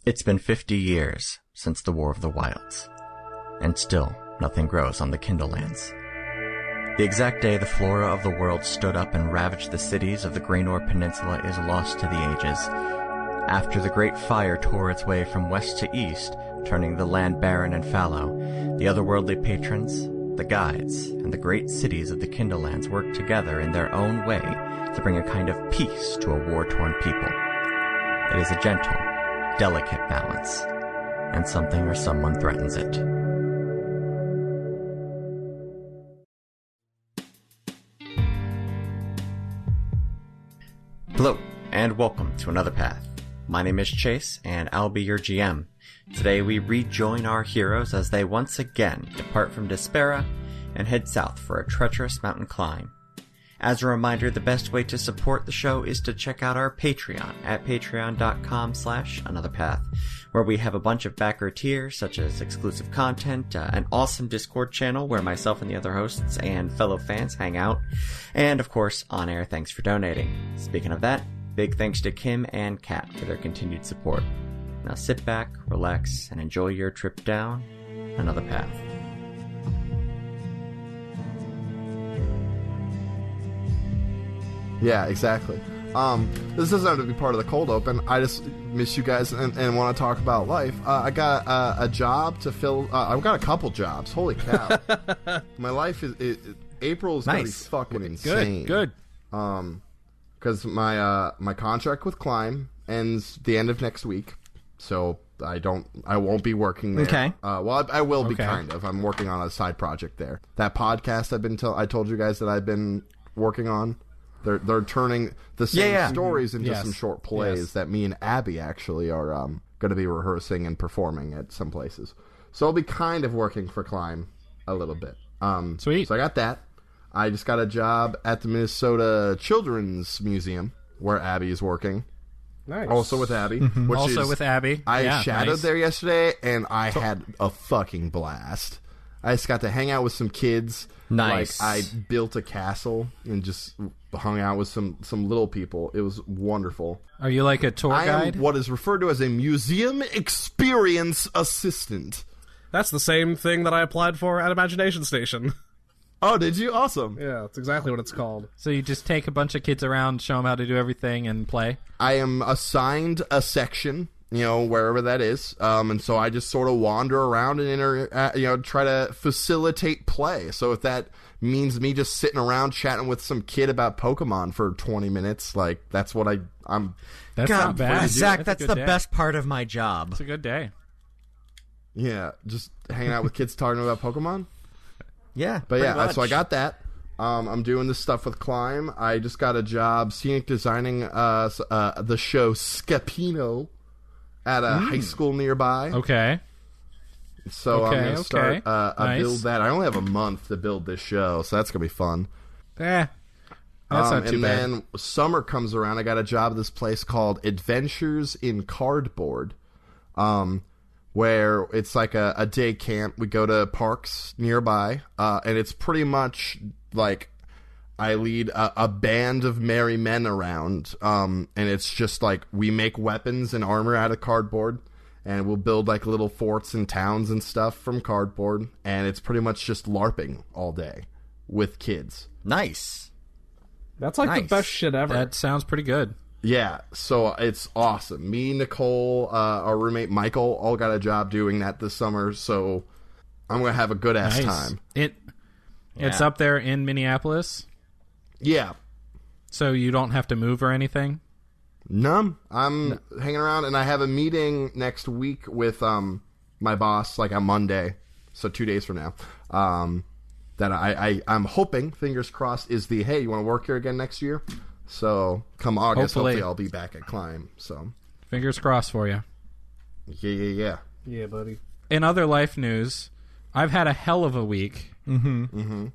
It's been 50 years since the War of the Wilds, and still nothing grows on the Kindlelands. The exact day the flora of the world stood up and ravaged the cities of the Graynor Peninsula is lost to the ages. After the Great Fire tore its way from west to east, turning the land barren and fallow, the otherworldly patrons, the guides, and the great cities of the Kindlelands worked together in their own way to bring a kind of peace to a war-torn people. It is a gentle, delicate balance, and something or someone threatens it. Hello, and welcome to Another Path. My name is Chase, and I'll be your GM. Today we rejoin our heroes as they once again depart from Despera and head south for a treacherous mountain climb. As a reminder, the best way to support the show is to check out our Patreon at patreon.com/anotherpath, where we have a bunch of backer tiers such as exclusive content, an awesome Discord channel where myself and the other hosts and fellow fans hang out, and of course, on-air thanks for donating. Speaking of that, big thanks to Kim and Kat for their continued support. Now sit back, relax, and enjoy your trip down another path. Yeah, exactly. This doesn't have to be part of the cold open. I just miss you guys and want to talk about life. I got a job to fill. I've got a couple jobs. Holy cow! My life is April is gonna be fucking insane. Good. Because my contract with Climb ends the end of next week, so I won't be working there. Okay. Well, I will be kind of. I'm working on a side project there. That podcast I told you guys that I've been working on. They're turning the same stories into some short plays that me and Abby actually are going to be rehearsing and performing at some places. So I'll be kind of working for Climb a little bit. Sweet. So I got that. I just got a job at the Minnesota Children's Museum where Abby is working. Nice. Also with Abby. With Abby. I shadowed there yesterday, and I had a fucking blast. I just got to hang out with some kids. Nice. Like, I built a castle and just hung out with some little people. It was wonderful. Are you like a tour I guide? am what is referred to as a museum experience assistant. That's the same thing that I applied for at Imagination Station. Oh, did you? Awesome. Yeah, that's exactly what it's called. So you just take a bunch of kids around, show them how to do everything, and play? I am assigned a section, wherever that is, and so I just sort of wander around and try to facilitate play. So if that means me just sitting around chatting with some kid about Pokemon for 20 minutes, like that's what I'm. That's God, not bad. Zach, that's the best part of my job. It's a good day. Yeah, just hanging out with kids talking about Pokemon. Yeah, but yeah, much. so I got that. I'm doing this stuff with Climb. I just got a job scenic designing the show Scapino at a high school nearby. Okay. So I'm going to start nice. build that. I only have a month to build this show, so that's going to be fun. That's not too and bad. then summer comes around. I got a job at this place called Adventures in Cardboard, where it's like a day camp. We go to parks nearby, and it's pretty much like I lead a band of merry men around, and it's just like we make weapons and armor out of cardboard, and we'll build like little forts and towns and stuff from cardboard, and it's pretty much just LARPing all day with kids. Nice. That's like the best shit ever. That sounds pretty good. Yeah, so it's awesome. Me, Nicole, our roommate Michael, all got a job doing that this summer, so I'm going to have a good-ass time. It's up there in Minneapolis? Yeah. So you don't have to move or anything? No, I'm hanging around, and I have a meeting next week with my boss, like on Monday, so 2 days from now, that I'm hoping, fingers crossed, is hey, you want to work here again next year? So, come August, hopefully I'll be back at Climb. So, fingers crossed for you. Yeah. Yeah, buddy. In other life news, I've had a hell of a week. On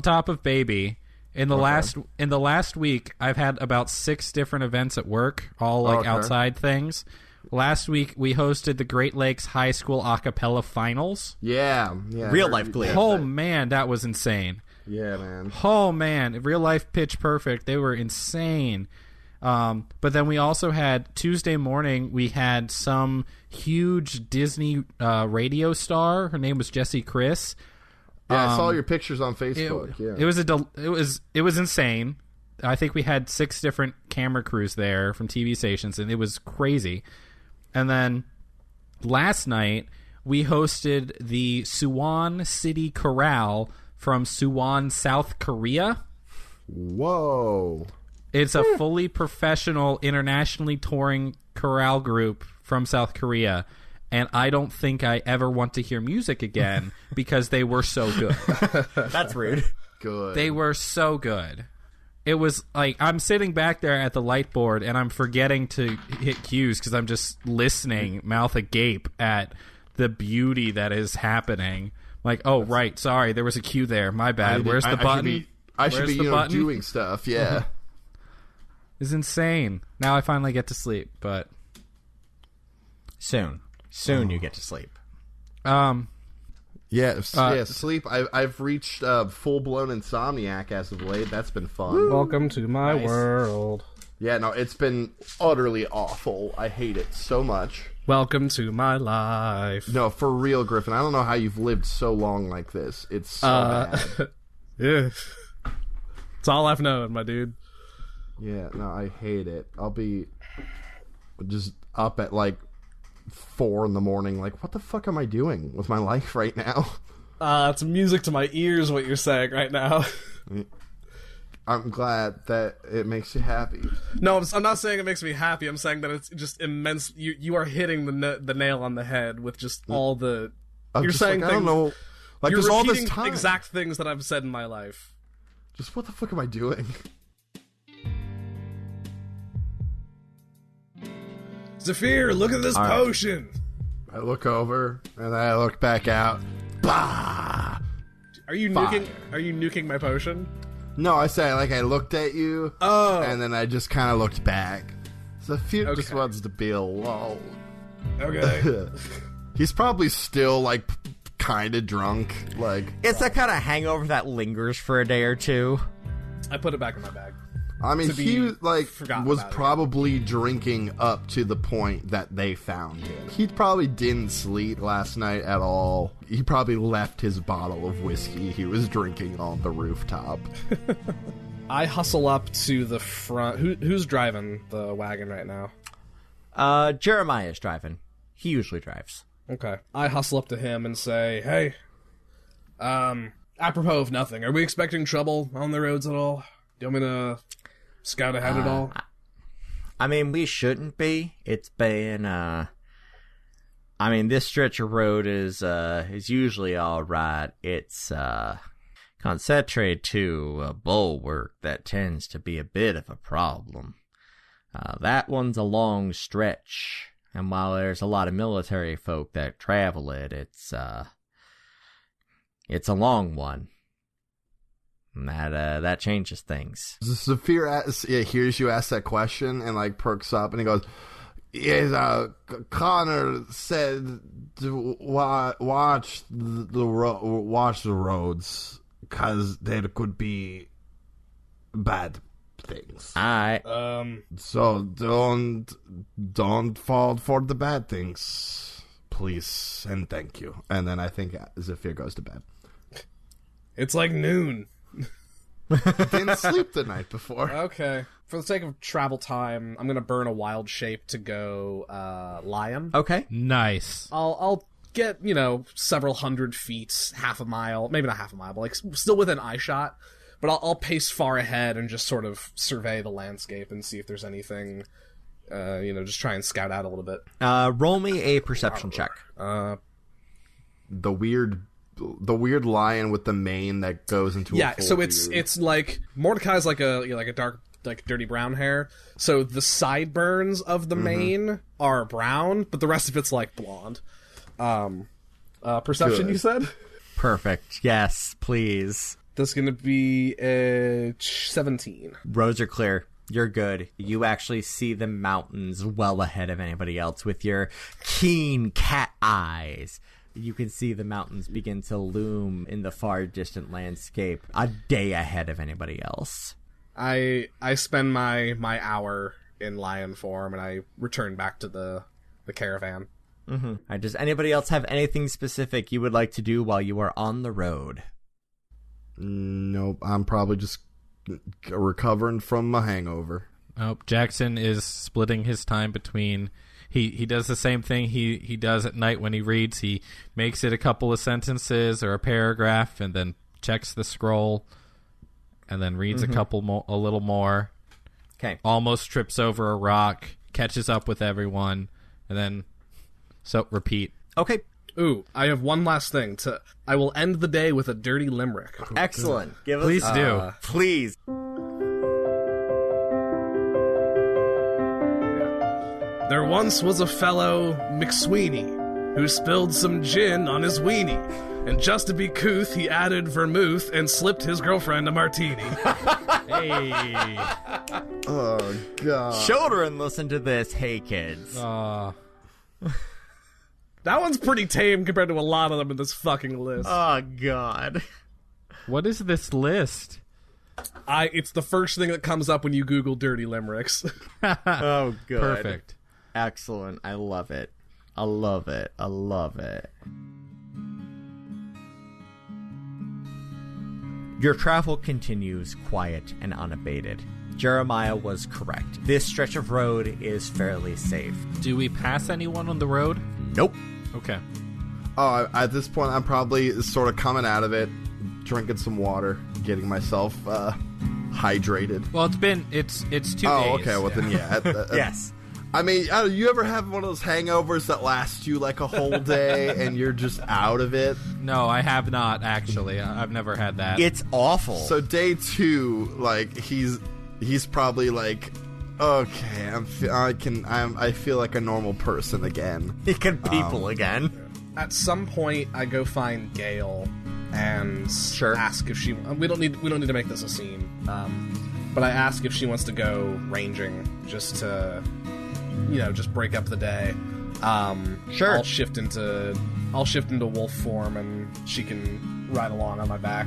top of baby, in the last week, I've had about 6 different events at work, all outside things. Last week, we hosted the Great Lakes High School Acapella Finals. Yeah. Real life glee. Oh man, that was insane. Yeah, man. Oh man, real life Pitch Perfect. They were insane. But then we also had Tuesday morning, we had some huge Disney radio star. Her name was Jessie Chris. Yeah, I saw your pictures on Facebook. It was insane. I think we had 6 different camera crews there from TV stations, and it was crazy. And then last night, we hosted the Suwon City Chorale from Suwon, South Korea. Whoa. It's a fully professional, internationally touring chorale group from South Korea. And I don't think I ever want to hear music again because they were so good. That's rude. Good. They were so good. It was like I'm sitting back there at the light board and I'm forgetting to hit cues because I'm just listening, mouth agape, at the beauty that is happening. Like, oh, right, sorry, there was a cue there. My bad. Where's the button? I should be doing stuff, yeah. It's insane. Now I finally get to sleep, but... Soon you get to sleep. Sleep. I've reached full-blown insomniac as of late. That's been fun. Welcome to my world. Yeah, no, it's been utterly awful. I hate it so much. Welcome to my life. No, for real, Griffin. I don't know how you've lived so long like this. It's so bad. Yeah. It's all I've known, my dude. Yeah, no, I hate it. I'll be just up at like 4 a.m. like, what the fuck am I doing with my life right now? It's music to my ears what you're saying right now. I'm glad that it makes you happy. No, I'm not saying it makes me happy. I'm saying that it's just immense. You are hitting the nail on the head with just all the... You're saying like, things... I don't know. Like, you're there's all repeating this time. exact things that I've said in my life. Just what the fuck am I doing? Zephyr, look at this potion. I look over and then I look back out. Bah! Are you nuking my potion? No, I say I looked at you. Oh. And then I just kind of looked back. Zephyr just wants to be alone. Okay. He's probably still like kind of drunk. Like, it's that kind of hangover that lingers for a day or two. I put it back in my bag. I mean, he was about probably drinking up to the point that they found him. He probably didn't sleep last night at all. He probably left his bottle of whiskey he was drinking on the rooftop. I hustle up to the front. Who's driving the wagon right now? Jeremiah's driving. He usually drives. Okay. I hustle up to him and say, hey, apropos of nothing, are we expecting trouble on the roads at all? Do you want me to scout ahead at all? I mean, we shouldn't be. It's been, this stretch of road is usually all right. It's, concentrated to a bulwark that tends to be a bit of a problem. That one's a long stretch, and while there's a lot of military folk that travel it, it's a long one. That changes things. Zephyr hears you ask that question and like perks up and he goes, "Yes, Connor said to watch the roads because there could be bad things. Alright. So don't fall for the bad things, please and thank you." And then I think Zephyr goes to bed. It's like noon. Didn't sleep the night before. Okay. For the sake of travel time, I'm gonna burn a wild shape to go lion. Okay. Nice. I'll get, several hundred feet, half a mile, maybe not half a mile, but like still within eye shot. But I'll pace far ahead and just sort of survey the landscape and see if there's anything, just try and scout out a little bit. Roll me a perception check. The weird lion with the mane that goes into a full so beard. it's like Mordecai's like a dark, like dirty brown hair. So the sideburns of the mane are brown, but the rest of it's like blonde. Perception, Good. you said? Perfect. Yes, please. That's gonna be a 17. Roads are clear. You're good. You actually see the mountains well ahead of anybody else with your keen cat eyes. You can see the mountains begin to loom in the far distant landscape a day ahead of anybody else. I spend my hour in lion form, and I return back to the caravan. Mm-hmm. All right, does anybody else have anything specific you would like to do while you are on the road? Nope, I'm probably just recovering from a hangover. Oh, Jackson is splitting his time between... He does the same thing he does at night when he reads. He makes it a couple of sentences or a paragraph, and then checks the scroll, and then reads a little more. Okay. Almost trips over a rock, catches up with everyone, and then repeat. Okay. Ooh, I have one last thing. I will end the day with a dirty limerick. Excellent. Give us, Please do. Please. There once was a fellow McSweeney who spilled some gin on his weenie, and just to be couth, he added vermouth and slipped his girlfriend a martini. Hey. Oh, God. Children, listen to this. Hey, kids. That one's pretty tame compared to a lot of them in this fucking list. Oh, God. What is this list? It's the first thing that comes up when you Google dirty limericks. Oh, good. Perfect. Excellent. I love it. I love it. I love it. Your travel continues quiet and unabated. Jeremiah was correct. This stretch of road is fairly safe. Do we pass anyone on the road? Nope. Okay. Oh, at this point, I'm probably sort of coming out of it, drinking some water, getting myself hydrated. Well, it's 2 days. Oh, okay. Well, then, yeah. Yes. I mean, you ever have one of those hangovers that last you like a whole day and you're just out of it? No, I have not, actually. I've never had that. It's awful. So day 2, like, he's probably like, okay, I feel like a normal person again. He can people again. At some point, I go find Gale and ask if she. We don't need to make this a scene. But I ask if she wants to go ranging, just to, just break up the day. Sure. I'll shift into wolf form, and she can ride along on my back.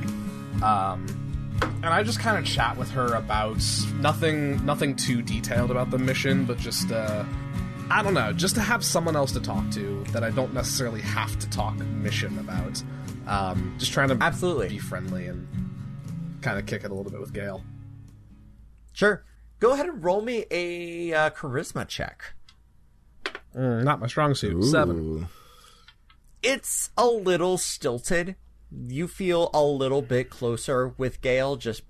And I just kind of chat with her about nothing too detailed about the mission, but just I don't know, just to have someone else to talk to that I don't necessarily have to talk mission about. Just trying to be friendly and kind of kick it a little bit with Gale. Sure. Go ahead and roll me a charisma check. Not my strong suit. Ooh. 7. It's a little stilted. You feel a little bit closer with Gale, just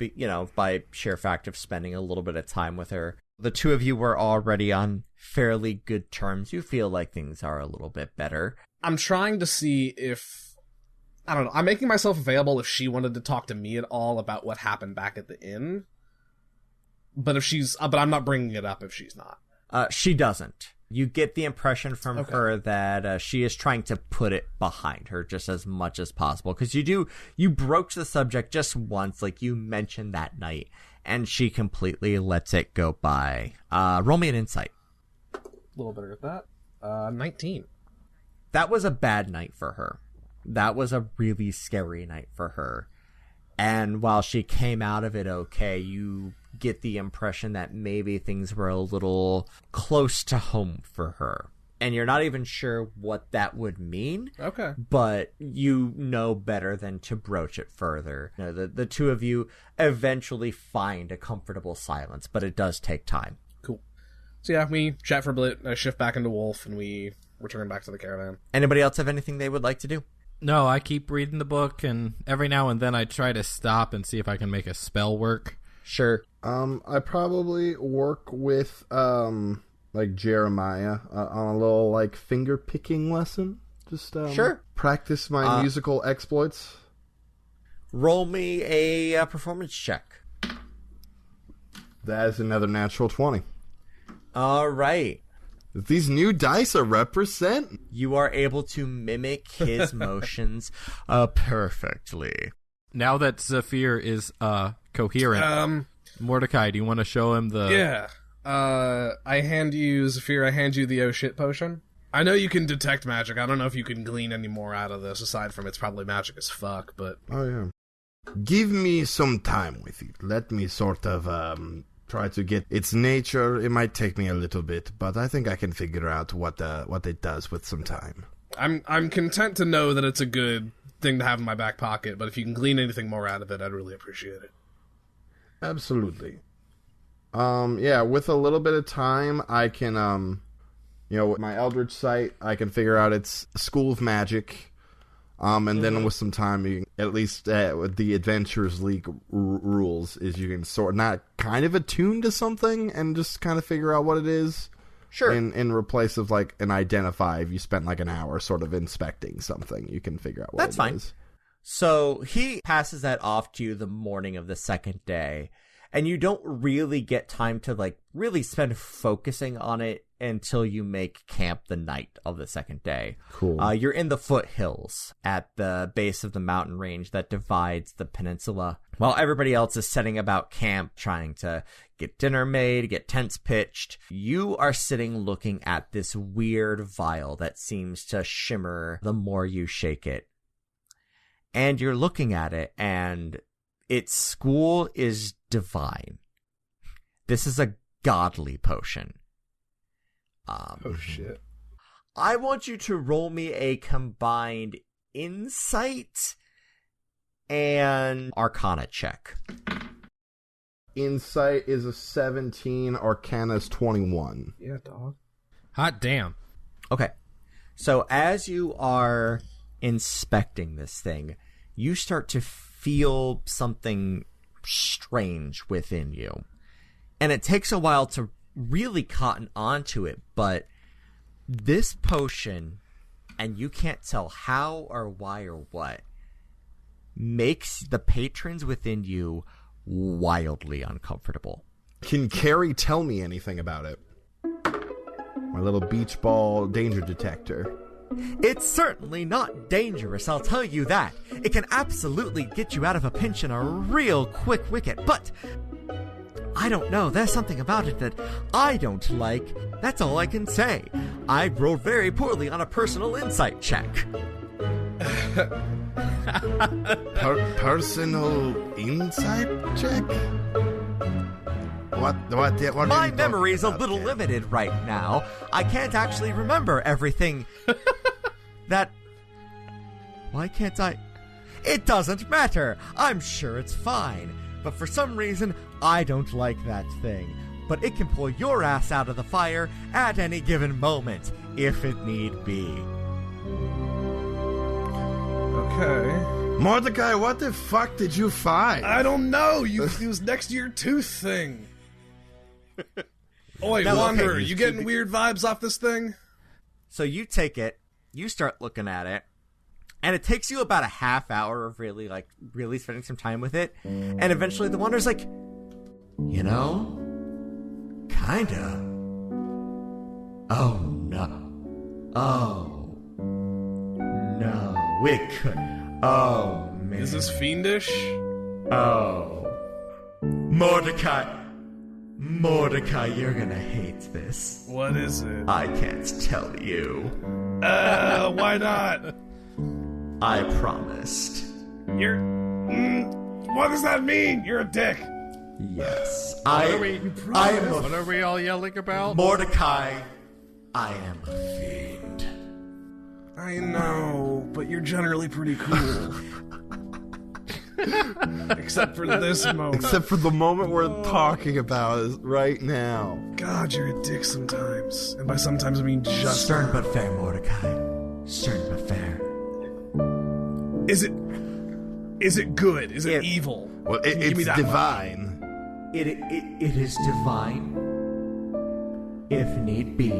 by sheer fact of spending a little bit of time with her. The two of you were already on fairly good terms. You feel like things are a little bit better. I'm trying to see if, I don't know, I'm making myself available if she wanted to talk to me at all about what happened back at the inn. But I'm not bringing it up if she's not. She doesn't. You get the impression from her that she is trying to put it behind her just as much as possible. Because you broach the subject just once, like you mentioned that night, and she completely lets it go by. Roll me an insight. A little better at that. 19. That was a bad night for her. That was a really scary night for her. And while she came out of it okay, you get the impression that maybe things were a little close to home for her. And you're not even sure what that would mean. Okay. But you know better than to broach it further. The two of you eventually find a comfortable silence, but it does take time. Cool. So yeah, we chat for a bit, I shift back into Wolf, and we return back to the caravan. Anybody else have anything they would like to do? No, I keep reading the book, and every now and then I try to stop and see if I can make a spell work. Sure. I probably work with Jeremiah on a little finger picking lesson. Just sure. Practice my musical exploits. Roll me a performance check. That is another natural 20. All right. These new dice are represent. You are able to mimic his motions perfectly. Now that Zephyr is coherent, Mordecai, do you want to show him the... Yeah. Zephyr, I hand you the oh shit potion. I know you can detect magic. I don't know if you can glean any more out of this, aside from it's probably magic as fuck, but... Oh, yeah. Give me some time with it. Let me sort of try to get its nature. It might take me a little bit, but I think I can figure out what it does with some time. I'm content to know that it's a good thing to have in my back pocket, but if you can glean anything more out of it, I'd really appreciate it. Absolutely. Yeah, with a little bit of time, I can, with my Eldritch Sight, I can figure out its School of Magic. And then with some time, you can, at least with the Adventurers League rules, is you can sort not kind of attune to something and just kind of figure out what it is. Sure. In place of like an identify, if you spent like an hour sort of inspecting something, you can figure out what That's it fine. is. So he passes that off to you the morning of the second day, and you don't really get time to like really spend focusing on it until you make camp the night of the second day. Cool. You're in the foothills at the base of the mountain range that divides the peninsula, while everybody else is setting about camp, trying to get dinner made, get tents pitched. You are sitting looking at this weird vial that seems to shimmer the more you shake it. And you're looking at it, and its school is divine. This is a godly potion. Oh, shit. I want you to roll me a combined insight and arcana check. Insight is a 17, Arcana is 21. Yeah, dog. Hot damn. Okay. So as you are inspecting this thing, you start to feel something strange within you. And it takes a while to really cotton onto it, but this potion, and you can't tell how or why or what, makes the patrons within you wildly uncomfortable. Can Carrie tell me anything about it? My little beach ball danger detector. It's certainly not dangerous, I'll tell you that. It can absolutely get you out of a pinch in a real quick wicket, but I don't know, there's something about it that I don't like. That's all I can say. I rolled very poorly on a personal insight check. Personal insight check? What My memory's a little limited right now. I can't actually remember everything. Why can't I? It doesn't matter. I'm sure it's fine. But for some reason, I don't like that thing. But it can pull your ass out of the fire at any given moment, if it need be. Okay. Mordecai, what the fuck did you find? I don't know. It was next to your tooth thing. Oh, wait, Now, Wanderer, okay, you getting weird vibes off this thing? So you take it, you start looking at it, and it takes you about a half hour of really spending some time with it, and eventually the Wanderer's like, you know, kinda. Oh no. Oh no. It could. Oh man. Is this fiendish? Oh. Mordecai, you're gonna hate this. What is it? I can't tell you. Why not? I promised. What does that mean? You're a dick. Yes. What are we all yelling about? Mordecai, I am a fiend. I know, but you're generally pretty cool. Except for this moment. Except for the moment we're talking about is right now. God, you're a dick sometimes. And by sometimes I mean just... Stern but fair, Mordecai. Stern but fair. Is it good? Is it evil? Well, Give me it's that divine. It is divine. If need be,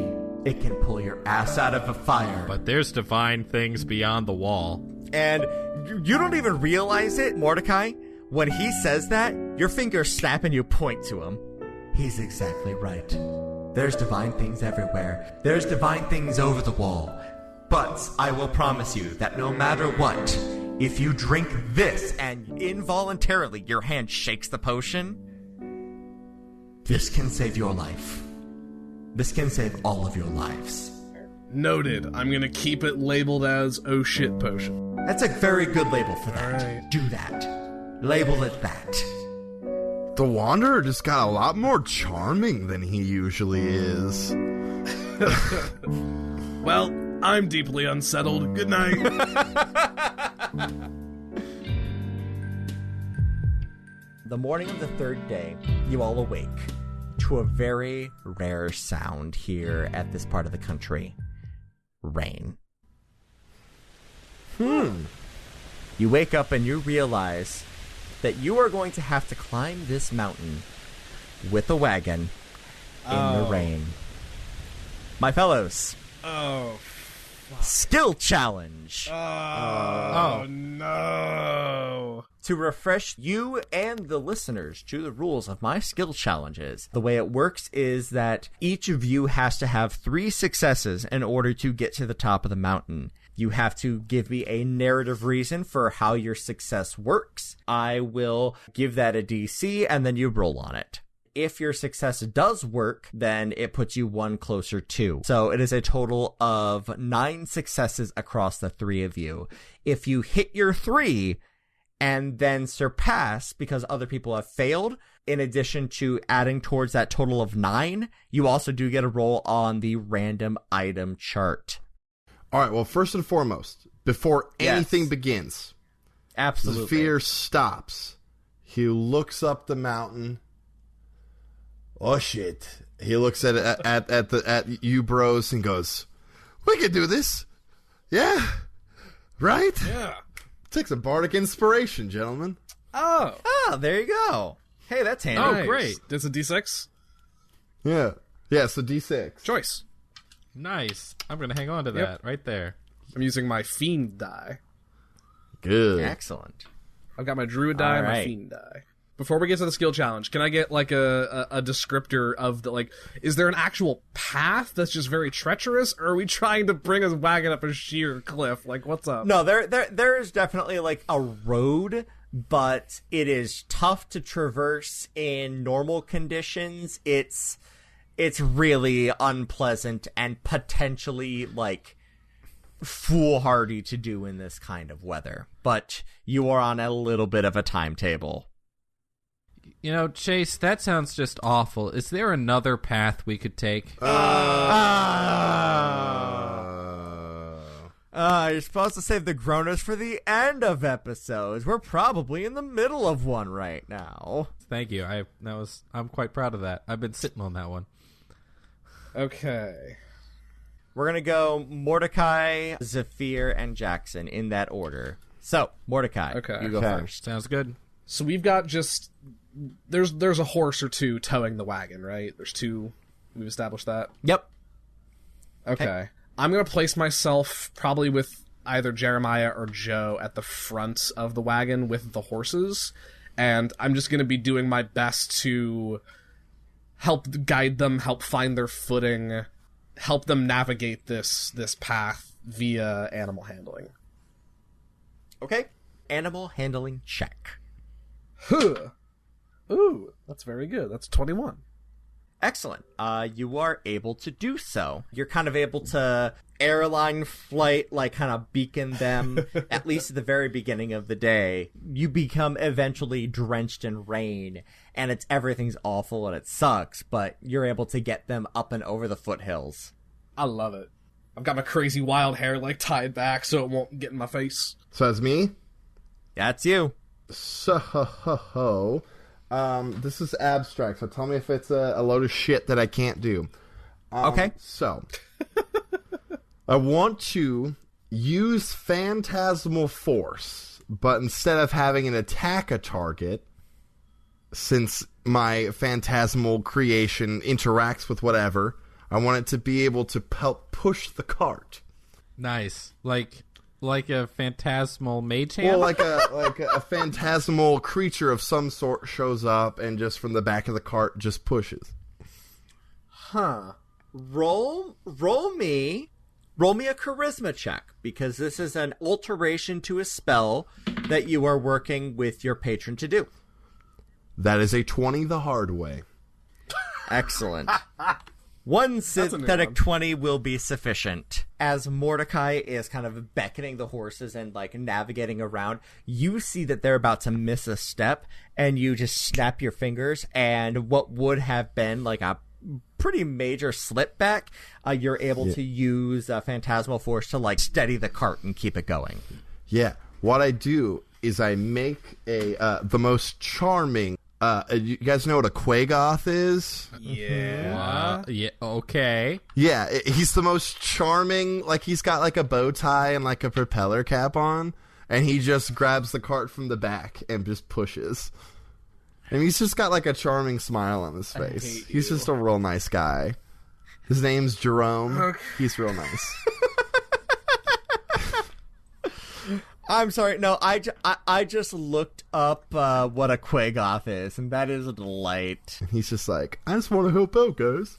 it can pull your ass out of a fire. But there's divine things beyond the wall. And you don't even realize it, Mordecai. When he says that, your fingers snap and you point to him. He's exactly right. There's divine things everywhere. There's divine things over the wall. But I will promise you that no matter what, if you drink this and involuntarily your hand shakes the potion, this can save your life. This can save all of your lives. Noted. I'm gonna keep it labeled as oh shit potion. That's a very good label for that. All right. Do that. Label it that. The Wanderer just got a lot more charming than he usually is. Well, I'm deeply unsettled. Good night. The morning of the third day, you all awake to a very rare sound here at this part of the country. Rain. You wake up and you realize that you are going to have to climb this mountain with a wagon in the rain. My fellows. Oh. Skill challenge. Oh, no. To refresh you and the listeners to the rules of my skill challenges, the way it works is that each of you has to have 3 successes in order to get to the top of the mountain. You have to give me a narrative reason for how your success works. I will give that a DC, and then you roll on it. If your success does work, then it puts you 1 closer to. So it is a total of 9 successes across the 3 of you. If you hit your 3 and then surpass because other people have failed, in addition to adding towards that total of 9, you also do get a roll on the random item chart. All right, well, first and foremost, before anything begins, Absolutely. Zephyr stops. He looks up the mountain. Oh, shit. He looks at you bros and goes, we can do this. Yeah. Right? Yeah. Takes a bardic inspiration, gentlemen. Oh. Oh, there you go. Hey, that's handy. Oh, Nice. great. That's a D6? Yeah. Yeah, so D6. Choice. Nice. I'm going to hang on to that right there. I'm using my Fiend die. Good. Excellent. I've got my Druid die and my Alright. Fiend die. Before we get to the skill challenge, can I get like a descriptor of the, like, is there an actual path that's just very treacherous, or are we trying to bring a wagon up a sheer cliff? Like, what's up? No, there is definitely like a road, but it is tough to traverse in normal conditions. It's really unpleasant and potentially like foolhardy to do in this kind of weather. But you are on a little bit of a timetable. You know, Chase, that sounds just awful. Is there another path we could take? You're supposed to save the groaners for the end of episodes. We're probably in the middle of one right now. Thank you. I'm quite proud of that. I've been sitting on that one. Okay. We're going to go Mordecai, Zephyr, and Jackson in that order. So, Mordecai, Okay. you go first. Sounds good. So we've got just... There's a horse or two towing the wagon, right? There's 2. We've established that? Yep. Okay. I'm going to place myself probably with either Jeremiah or Joe at the front of the wagon with the horses, and I'm just going to be doing my best to help guide them, help find their footing, help them navigate this path via animal handling. Okay. Animal handling check. Huh. Ooh, that's very good. That's 21. Excellent. You are able to do so. You're kind of able to airline flight, like kind of beacon them, at least at the very beginning of the day. You become eventually drenched in rain, and everything's awful and it sucks, but you're able to get them up and over the foothills. I love it. I've got my crazy wild hair like tied back so it won't get in my face. So that's me? That's you. So, this is abstract, so tell me if it's a load of shit that I can't do. Okay. So, I want to use Phantasmal Force, but instead of having it attack a target, since my phantasmal creation interacts with whatever, I want it to be able to help push the cart. Nice. Like a phantasmal mage hand? Well, like a phantasmal creature of some sort shows up and just from the back of the cart just pushes. Huh. Roll me a charisma check, because this is an alteration to a spell that you are working with your patron to do. That is a 20 the hard way. Excellent. One a new synthetic one. 20 will be sufficient. As Mordecai is kind of beckoning the horses and like navigating around, you see that they're about to miss a step, and you just snap your fingers, and what would have been like a pretty major slip back, you're able to use Phantasmal Force to like steady the cart and keep it going. Yeah. What I do is I make the most charming. You guys know what a Quagoth is? Yeah. Yeah, okay. Yeah, he's the most charming. Like, he's got like a bow tie and like a propeller cap on, and he just grabs the cart from the back and just pushes. And he's just got like a charming smile on his face. He's just a real nice guy. His name's Jerome. Okay. He's real nice. I'm sorry, no, I just looked up what a Quagoth is, and that is a delight. He's just like, I just want to help out, guys.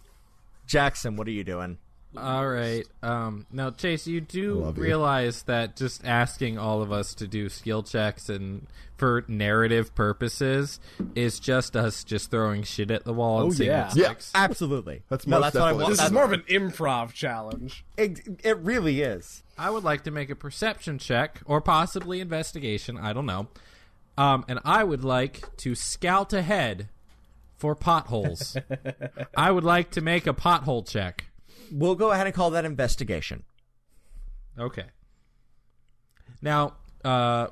Jackson, what are you doing? All right. Now, Chase, you do Love you. realize that just asking all of us to do skill checks and for narrative purposes is just us just throwing shit at the wall and seeing yeah. what sticks. Absolutely. That's no, most that's what I definitely- want. This is more of an improv challenge. It really is. I would like to make a perception check or possibly investigation. I don't know. And I would like to scout ahead for potholes. I would like to make a pothole check. We'll go ahead and call that investigation. Okay. Now,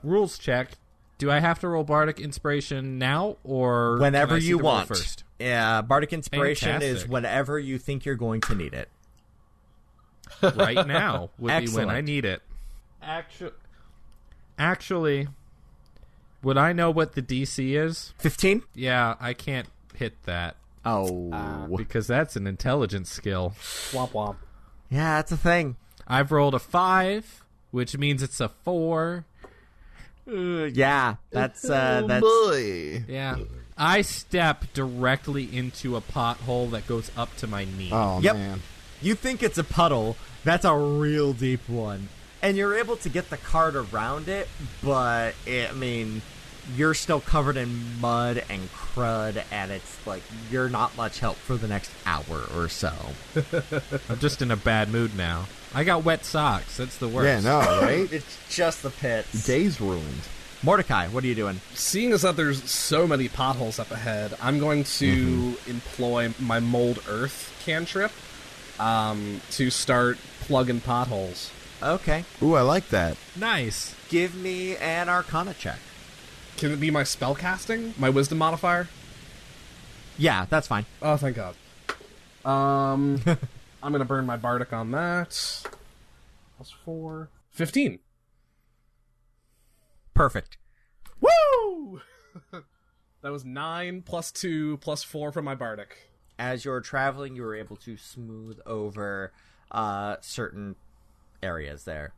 rules check. Do I have to roll Bardic Inspiration now, or Whenever can I see you the roll want. first? Yeah, Bardic Inspiration is Fantastic. whenever you think you're going to need it. Right now would be when Excellent. I need it. Actually, would I know what the DC is? 15? Yeah, I can't hit that Oh. because that's an intelligence skill. Womp womp. Yeah, that's a thing. I've rolled a 5, which means it's a 4. Yeah, that's Boy. Yeah. I step directly into a pothole that goes up to my knee. Oh, Yep. man. You think it's a puddle, that's a real deep one. And you're able to get the cart around it, but you're still covered in mud and crud, and it's like you're not much help for the next hour or so. I'm just in a bad mood now. I got wet socks. That's the worst. Yeah, no, right? It's just the pits. Day's ruined. Mordecai, what are you doing? Seeing as that there's so many potholes up ahead, I'm going to employ my Mold Earth cantrip to start plugging potholes. Okay. Ooh, I like that. Nice. Give me an Arcana check. Can it be my spell casting? My Wisdom modifier? Yeah, that's fine. Oh, thank God. I'm going to burn my Bardic on that. Plus 4. 15. Perfect. Woo! That was 9 plus 2 plus 4 from my Bardic. As you're traveling, you were able to smooth over certain areas there.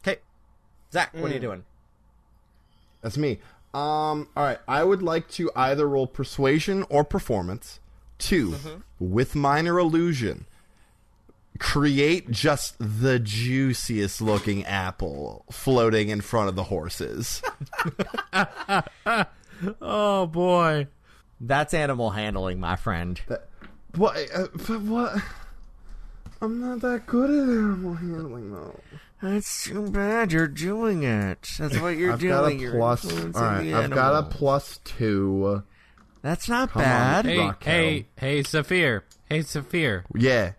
Okay. Zach, what are you doing? That's me. All right. I would like to either roll Persuasion or Performance. 2, with Minor Illusion, create just the juiciest looking apple floating in front of the horses. Oh, boy. That's animal handling, my friend. What? What? I'm not that good at animal handling, though. That's too bad. You're doing it. That's what you're I've doing. got a You're plus. influencing All right, the I've got a animals. +2. That's not Come on. bad. Hey, Raquel. hey, Saphir. Hey, Saphir. Yeah.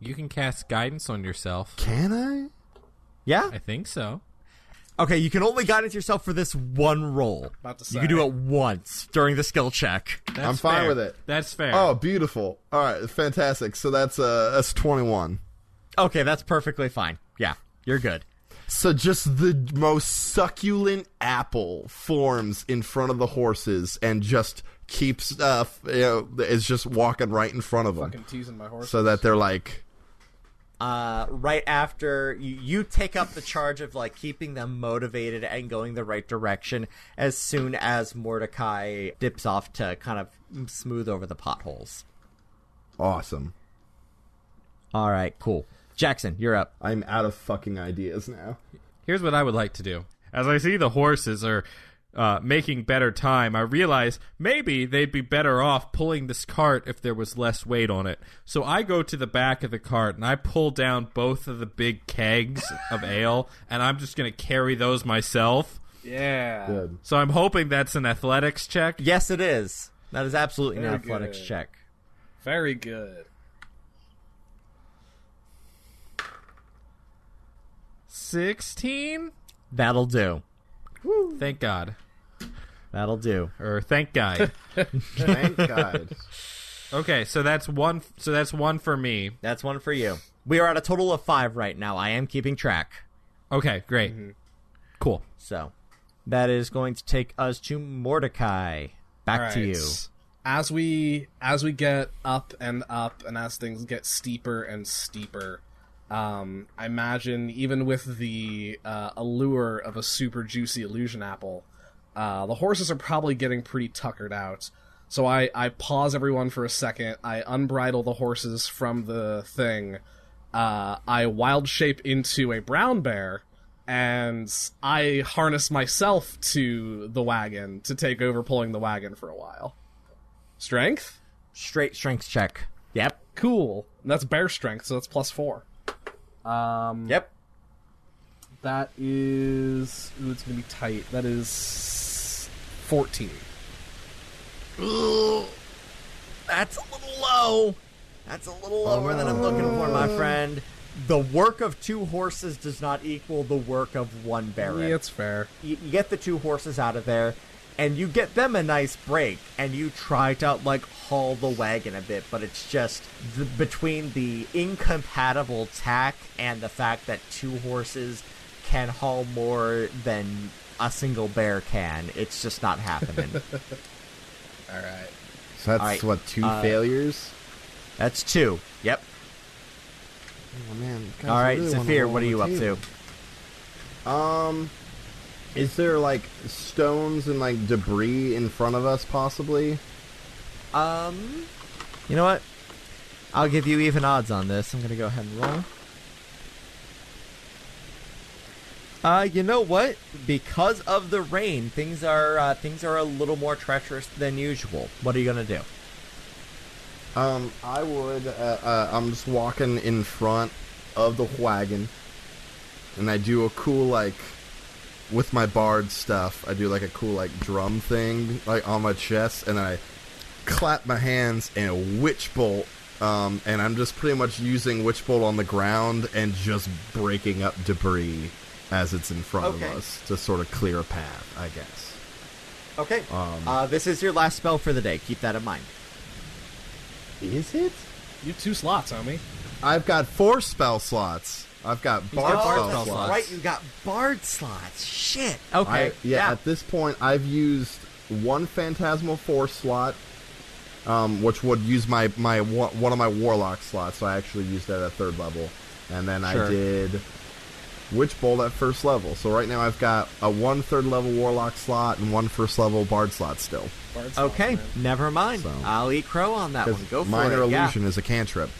You can cast guidance on yourself. Can I? Yeah? I think so. Okay, you can only guidance yourself for this one roll. About to You can say. do it once during the skill check. That's I'm fine fair. with it. That's fair. Oh, beautiful. All right, fantastic. So that's 21. Okay, that's perfectly fine. Yeah, you're good. So just the most succulent apple forms in front of the horses and just keeps is just walking right in front of them, Fucking teasing my horse. so that they're like, Right after you take up the charge of like keeping them motivated and going the right direction as soon as Mordecai dips off to kind of smooth over the potholes. awesome. All right, cool. Jackson, you're up. I'm out of fucking ideas now. Here's what I would like to do. As I see the horses are making better time, I realize maybe they'd be better off pulling this cart if there was less weight on it. So I go to the back of the cart and I pull down both of the big kegs of ale, and I'm just going to carry those myself. Yeah. Good. So I'm hoping that's an athletics check. Yes, it is. That is absolutely an Very athletics good. check. Very good. 16? That'll do. Thank God. That'll do. Or thank God. Thank God. Okay, so that's one. So that's one for me. That's one for you. We are at a total of 5 right now. I am keeping track. Okay, great. Cool. So that is going to take us to Mordecai. Back All to right. you. As we get up, and as things get steeper and steeper, I imagine even with the allure of a super juicy illusion apple, the horses are probably getting pretty tuckered out. So I pause everyone for a second. I unbridle the horses from the thing. I wild shape into a brown bear, and I harness myself to the wagon to take over pulling the wagon for a while. Strength? Straight strength check. Yep. Cool. And that's bear strength, so that's +4. Yep. That is... Ooh, it's gonna be tight. That is 14. Ooh, that's a little low. That's a little lower than I'm looking for, my friend. The work of 2 horses does not equal the work of 1 baron. Yeah, it's fair. You get the 2 horses out of there, and you get them a nice break, and you try to, like, haul the wagon a bit, but it's just between the incompatible tack and the fact that 2 horses can haul more than a single bear can, it's just not happening. All right. So that's, All right, what, 2 failures? That's 2. Yep. Oh, man. Guys, All I right, really wanna Zafir, roll what are on you the up to? table. Is there, like, stones and, like, debris in front of us, possibly? You know what? I'll give you even odds on this. I'm gonna go ahead and roll. You know what? Because of the rain, things are a little more treacherous than usual. What are you gonna do? I would, I'm just walking in front of the wagon, and I do a cool, like, with my bard stuff, I do, like, a cool, like, drum thing, like, on my chest, and then I clap my hands and a witch bolt, and I'm just pretty much using witch bolt on the ground and just breaking up debris as it's in front of us to sort of clear a path, I guess. Okay. This is your last spell for the day. Keep that in mind. Is it? You have 2 slots, homie. I've got 4 spell slots. I've got bard spell slots. Right, you got bard slots. Shit. Okay. At this point, I've used 1 Phantasmal Force slot, which would use my one of my Warlock slots, so I actually used that at 3rd level. And then I did Witch Bolt at 1st level. So right now I've got a 1 3rd level Warlock slot and 1 1st level Bard slot still. Okay, never mind. So- I'll eat crow on that one. Go for Minor it. Yeah. Illusion is a cantrip.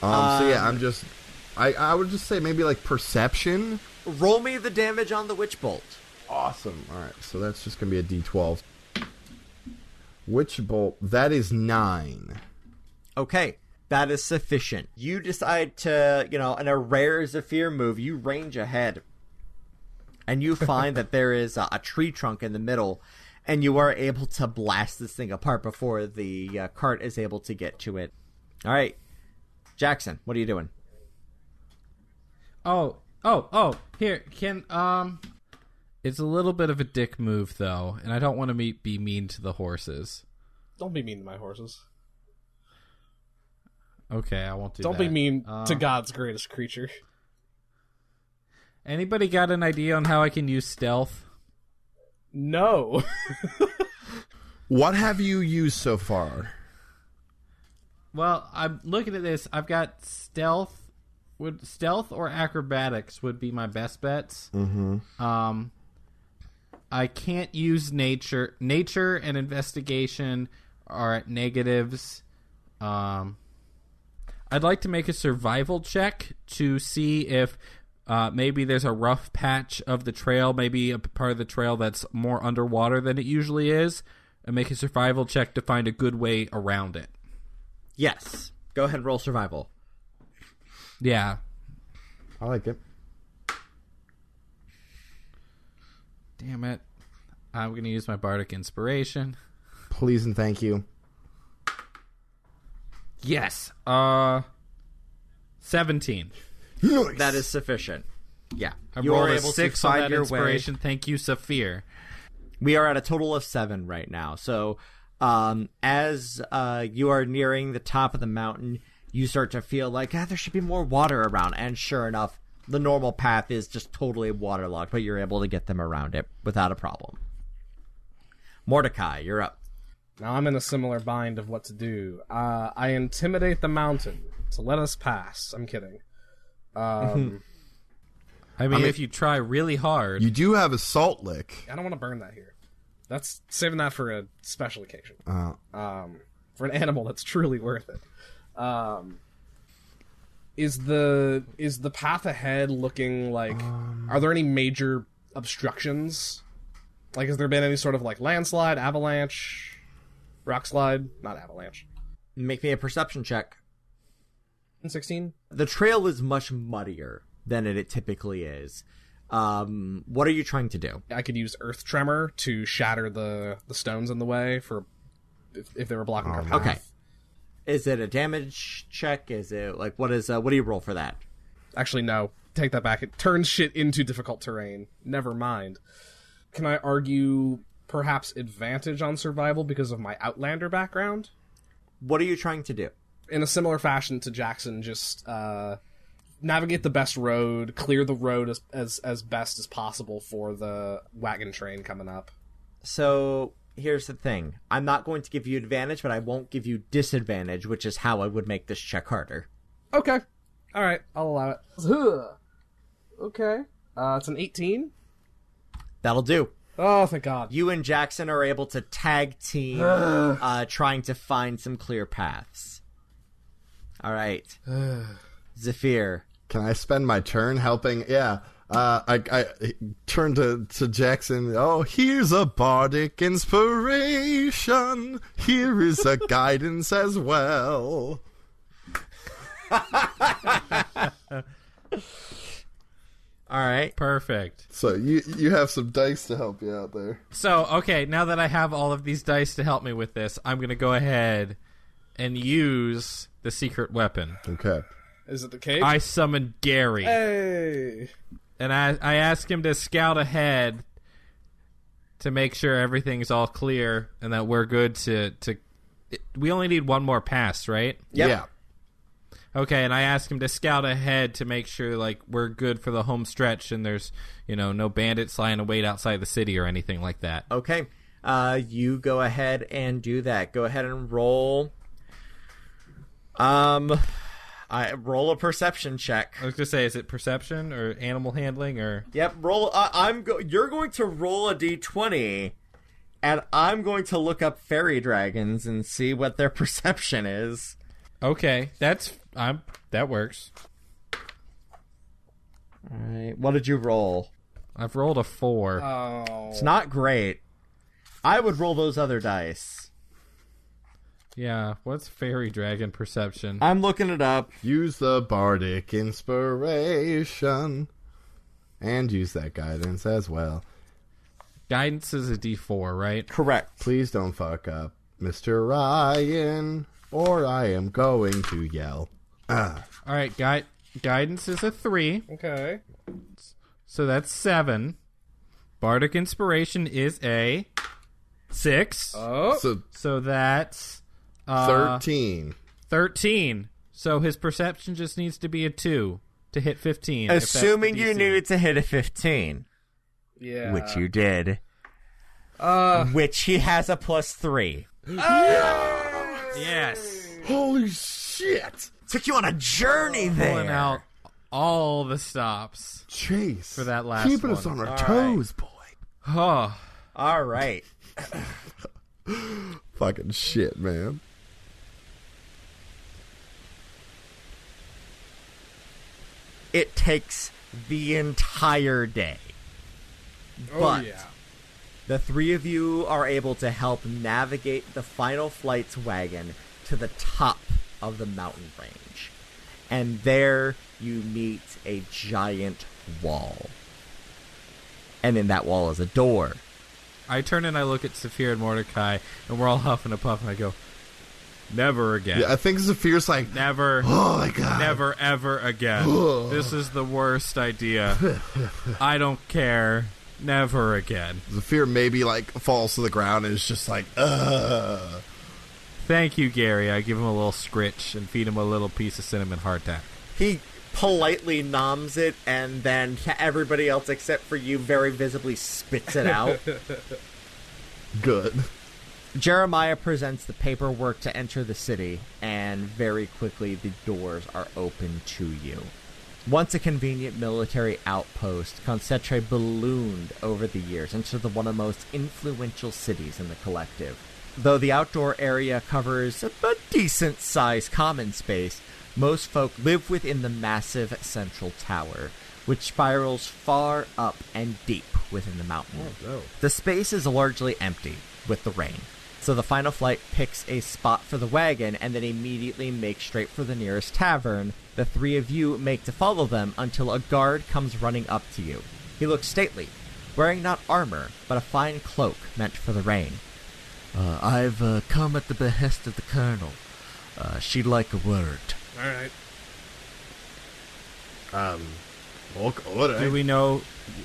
So yeah, I'm just... I would just say maybe like Perception. Roll me the damage on the witch bolt. Awesome. Alright, so that's just going to be a D12. Witch Bolt, that is 9. Okay, that is sufficient. You decide to, in a rare Zephyr move, you range ahead. And you find that there is a tree trunk in the middle, and you are able to blast this thing apart before the cart is able to get to it. All right, Jackson, what are you doing? Oh, here, it's a little bit of a dick move, though, and I don't want to be mean to the horses. Don't be mean to my horses. Okay, I won't do Don't that. be mean to God's greatest creature. Anybody got an idea on how I can use stealth? No. What have you used so far? Well, I'm looking at this. I've got stealth. Stealth or acrobatics would be my best bets. Mm-hmm. I can't use nature. Nature and investigation are at negatives. I'd like to make a survival check to see if Maybe there's a rough patch of the trail, maybe a part of the trail that's more underwater than it usually is, and make a survival check to find a good way around it. Yes. Go ahead and roll survival. Yeah. I like it. Damn it. I'm going to use my bardic inspiration. Please and thank you. Yes. 17. Nice. That is sufficient. Yeah. I You rolled are a able 6 to on find that your inspiration. way. Thank you, Saphir. We are at a total of 7 right now. So as you are nearing the top of the mountain, you start to feel like there should be more water around. And sure enough, the normal path is just totally waterlogged, but you're able to get them around it without a problem. Mordecai, you're up. Now I'm in a similar bind of what to do. I intimidate the mountain to let us pass. I'm kidding. I mean, if you try really hard. You do have a salt lick. I don't want to burn that here. That's saving that for a special occasion. For an animal that's truly worth it. Is the path ahead looking like? Are there any major obstructions? Like, has there been any sort of like landslide, avalanche, rock slide? Not avalanche. Make me a perception check. 16. The trail is much muddier than it typically is. What are you trying to do? I could use earth tremor to shatter the stones in the way for if they were blocking our path. Okay. Is it a damage check? Is it like what do you roll for that? Actually, no. Take that back. It turns shit into difficult terrain. Never mind. Can I argue perhaps advantage on survival because of my Outlander background? What are you trying to do? In a similar fashion to Jackson, just navigate the best road, clear the road as best as possible for the wagon train coming up. So here's the thing. I'm not going to give you advantage, but I won't give you disadvantage, which is how I would make this check harder. Okay. All right. I'll allow it. Okay. It's an 18. That'll do. Oh, thank God. You and Jackson are able to tag team trying to find some clear paths. All right. Zephyr. Can I spend my turn helping? Yeah. I turn to Jackson. Oh, here's a bardic inspiration. Here is a guidance as well. All right. Perfect. So you have some dice to help you out there. So, okay, now that I have all of these dice to help me with this, I'm going to go ahead and use the secret weapon. Okay. Is it the cage? I summon Gary. Hey. And I ask him to scout ahead to make sure everything's all clear and that we're good to we only need one more pass, right? Yep. Yeah. Okay, and I ask him to scout ahead to make sure like we're good for the home stretch and there's, no bandits lying in wait outside the city or anything like that. Okay. You go ahead and do that. Go ahead and roll. I roll a perception check. I was going to say, is it perception or animal handling or? Yep, roll. You're going to roll a d20, and I'm going to look up fairy dragons and see what their perception is. Okay, that works. All right, what did you roll? I've rolled a 4. Oh. It's not great. I would roll those other dice. Yeah, what's fairy dragon perception? I'm looking it up. Use the bardic inspiration. And use that guidance as well. Guidance is a D4, right? Correct. Please don't fuck up, Mr. Ryan, or I am going to yell. All right, guidance is a 3, Okay. so that's 7. Bardic inspiration is a 6. So So that's 13. 13. So his perception just needs to be a 2 to hit 15. if that's the Assuming you DC. needed to hit a 15, Yeah. which you did, which he has a +3. Yes. Holy shit! Took you on a journey there. Pulling out all the stops. Chase. For that last Keeping us one. on our All toes, boy. Oh. All right. Fucking shit, man. It takes the entire day. But the three of you are able to help navigate the Final Flight's wagon to the top of the mountain range. And there you meet a giant wall. And in that wall is a door. I turn and I look at Saphir and Mordecai, and we're all huffing and puffing. I go, never again. Yeah, I think Zephyr's like, never. Oh my god. Never, ever again. This is the worst idea. I don't care. Never again. Zephyr maybe, like, falls to the ground and is just like, ugh. Thank you, Gary. I give him a little scritch and feed him a little piece of cinnamon hardtack. He politely noms it, and then everybody else except for you very visibly spits it out. Good. Jeremiah presents the paperwork to enter the city, and very quickly the doors are open to you. Once a convenient military outpost, Concentre ballooned over the years into one of the most influential cities in the collective. Though the outdoor area covers a decent-sized common space, most folk live within the massive central tower, which spirals far up and deep within the mountain. Oh, no. The space is largely empty with the rain, so the Final Flight picks a spot for the wagon and then immediately makes straight for the nearest tavern. The three of you make to follow them until a guard comes running up to you. He looks stately, wearing not armor, but a fine cloak meant for the rain. I've come at the behest of the Colonel. She'd like a word. All right. Okay. Do we know?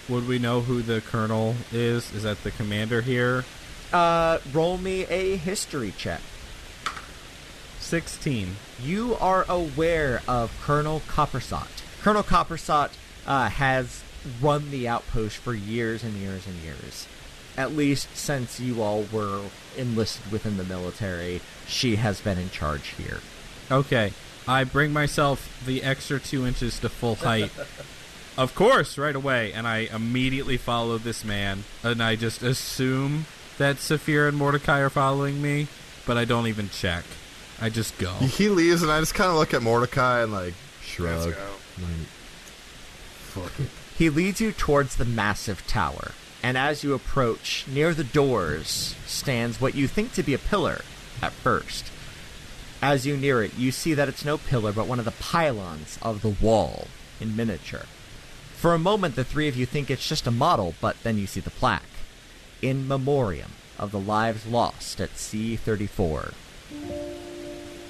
Would we know who the Colonel is? Is that the commander here? Roll me a history check. 16. You are aware of Colonel Coppersot. Colonel Coppersot has run the outpost for years and years and years. At least since you all were enlisted within the military, she has been in charge here. Okay. I bring myself the extra 2 inches to full height. Of course, right away. And I immediately follow this man. And I just assume that Saphir and Mordecai are following me, but I don't even check. I just go. He leaves, and I just kind of look at Mordecai and, like, shrug. Let's go. Like, fuck it. He leads you towards the massive tower, and as you approach, near the doors stands what you think to be a pillar at first. As you near it, you see that it's no pillar, but one of the pylons of the wall in miniature. For a moment, the three of you think it's just a model, but then you see the plaque. In memoriam of the lives lost at C-34.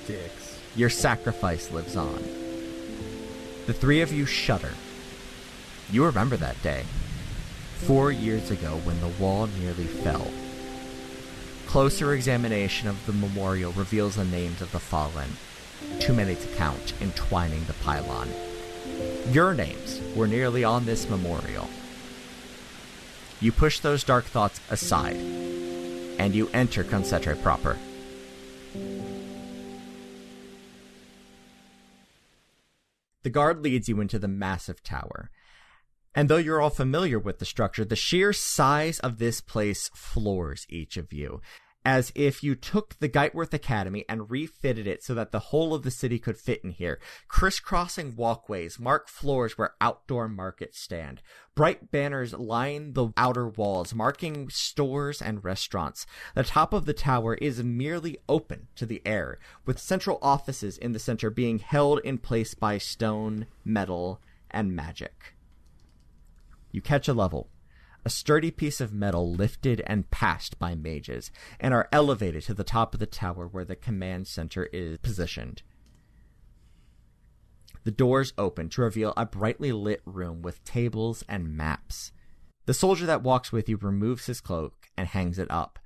Dicks. Your sacrifice lives on. The three of you shudder. You remember that day, 4 years ago when the wall nearly fell. Closer examination of the memorial reveals the names of the fallen, too many to count, entwining the pylon. Your names were nearly on this memorial. You push those dark thoughts aside, and you enter Concentre proper. The guard leads you into the massive tower. And though you're all familiar with the structure, the sheer size of this place floors each of you, as if you took the Geitworth Academy and refitted it so that the whole of the city could fit in here. Crisscrossing walkways mark floors where outdoor markets stand. Bright banners line the outer walls, marking stores and restaurants. The top of the tower is merely open to the air, with central offices in the center being held in place by stone, metal, and magic. You catch a level, a sturdy piece of metal lifted and passed by mages, and are elevated to the top of the tower where the command center is positioned. The doors open to reveal a brightly lit room with tables and maps. The soldier that walks with you removes his cloak and hangs it up.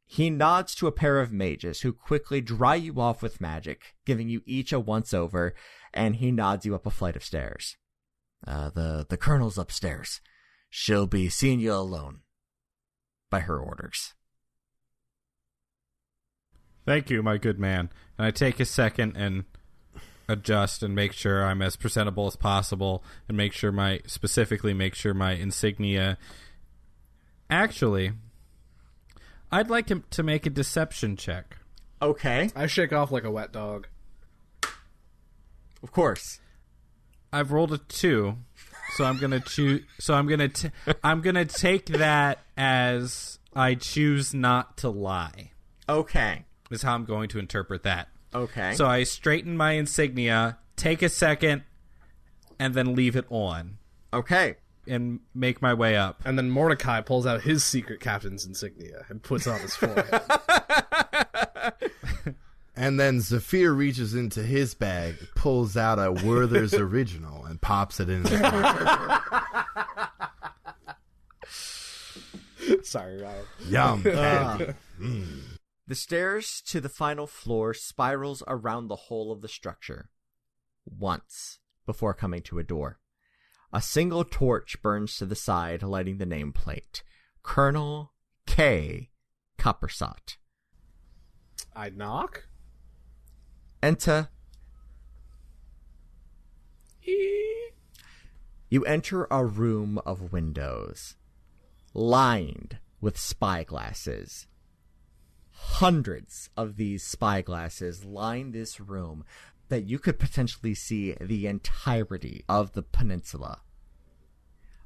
He nods to a pair of mages who quickly dry you off with magic, giving you each a once-over, and he nods you up a flight of stairs. The colonel's upstairs. She'll be seeing you alone. By her orders. Thank you, my good man. And I take a second and adjust and make sure I'm as presentable as possible, and make sure my insignia. Actually, I'd like him to make a deception check. Okay. I shake off like a wet dog. Of course. I've rolled a 2, So I'm gonna choose. So I'm gonna take that as I choose not to lie. Okay. Is how I'm going to interpret that. Okay. So I straighten my insignia, take a second, and then leave it on. Okay. And make my way up. And then Mordecai pulls out his secret captain's insignia and puts it on his forehead. And then Zephyr reaches into his bag, pulls out a Werther's original, and pops it in his pocket. Sorry, Ryan. Yum. Candy. The stairs to the final floor spirals around the whole of the structure. Once, before coming to a door. A single torch burns to the side, lighting the nameplate. Colonel K. Coppersot. I knock? Enter. You enter a room of windows, lined with spyglasses. Hundreds of these spyglasses line this room that you could potentially see the entirety of the peninsula.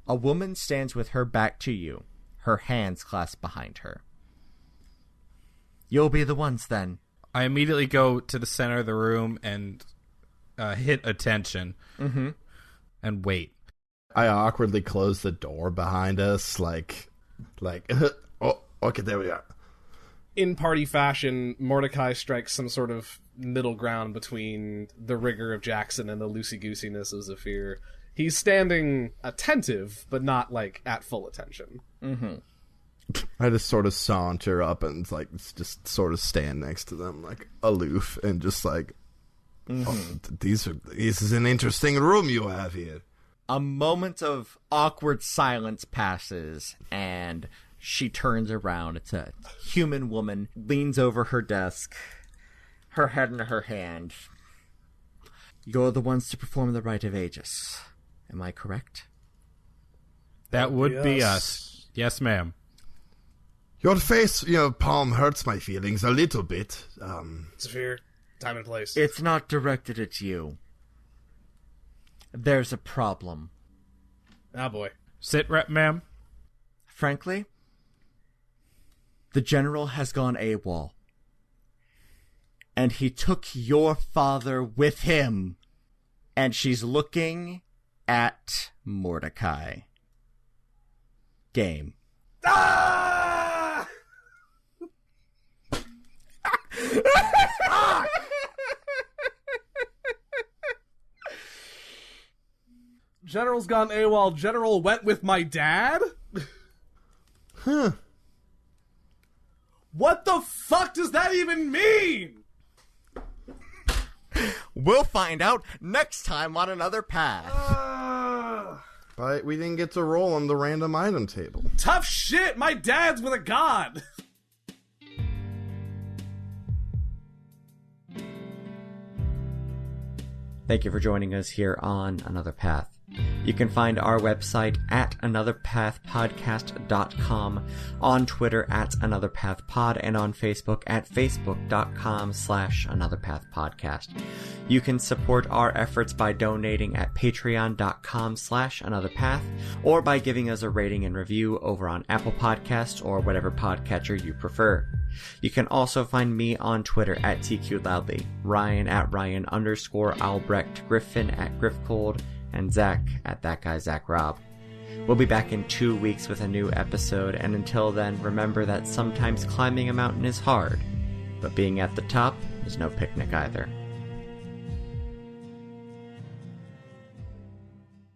A woman stands with her back to you, her hands clasped behind her. You'll be the ones then. I immediately go to the center of the room and hit attention. Mm-hmm. And wait. I awkwardly close the door behind us, like, oh, okay, there we are. In party fashion, Mordecai strikes some sort of middle ground between the rigor of Jackson and the loosey-goosiness of Zephyr. He's standing attentive, but not, like, at full attention. Mm-hmm. I just sort of saunter up and, like, just sort of stand next to them, like, aloof, and just like, oh, this is an interesting room you have here. A moment of awkward silence passes, and she turns around. It's a human woman, leans over her desk, her head in her hand. You're the ones to perform the rite of Aegis. Am I correct? That would be us. Yes, ma'am. Your face, your palm hurts my feelings a little bit. Zephyr, time and place. It's not directed at you. There's a problem. Ah, boy. Sit rep, ma'am. Frankly, the general has gone AWOL. And he took your father with him. And she's looking at Mordecai. Game. Ah! General's gone AWOL. General went with my dad? Huh. What the fuck does that even mean? We'll find out next time on Another Path. But we didn't get to roll on the random item table. Tough shit! My dad's with a god! Thank you for joining us here on Another Path. You can find our website at anotherpathpodcast.com, on Twitter at anotherpathpod, and on Facebook at facebook.com/anotherpathpodcast. You can support our efforts by donating at patreon.com/anotherpath, or by giving us a rating and review over on Apple Podcasts or whatever podcatcher you prefer. You can also find me on Twitter at TQLoudly, Ryan at Ryan_Albrecht, Griffin at Griffcold, and Zach at That Guy Zach Rob. We'll be back in 2 weeks with a new episode, and until then, remember that sometimes climbing a mountain is hard, but being at the top is no picnic either.